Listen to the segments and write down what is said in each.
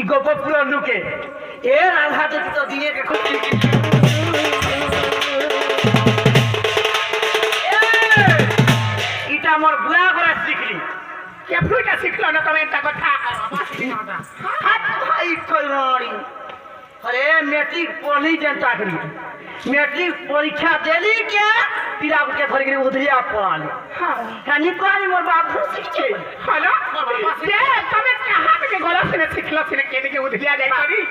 গোপপুর লোকে এর আঘাতে তো দিয়ে এটা আমার বুড়া করা শিখলি কেপুটা শিখলো না তুমি একটা কথা अरे मैट्रिक पढ़ी जनता करी मैट्रिक परीक्षा देली के पिला के धर के उधरिया पढ़ल कनी पानी मोर बाप सीखे हेलो से तमे कहां के गला से सिखला से केने के उधरिया जाई करी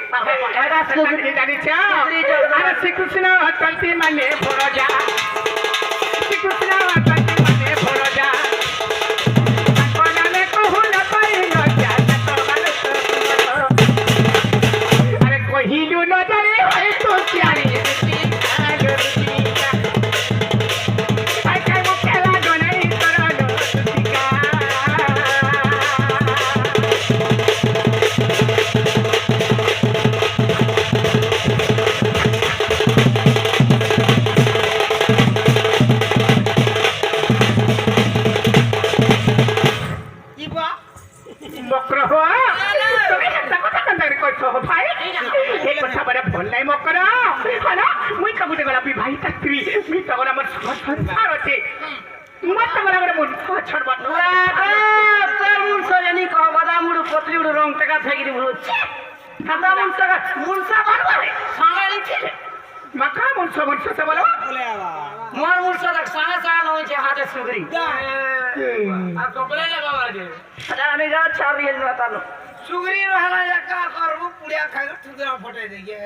एरा सुगरी जानी छ अरे श्री कृष्ण चलती माने पड़ जा श्री कृष्ण चलती माने पड़ जा कोना में कहू न पाई न जा अरे कोहिलू न जाने है तो प्यारी सुगरी रहला का करबो पुड़िया खाइ ठुकरा फटे देगे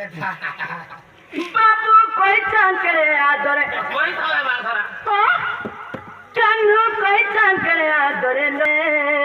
बाबू कोई चांद करे आदरे कोई खावे बाल धरा चांद कोई चांद करे आदरे ले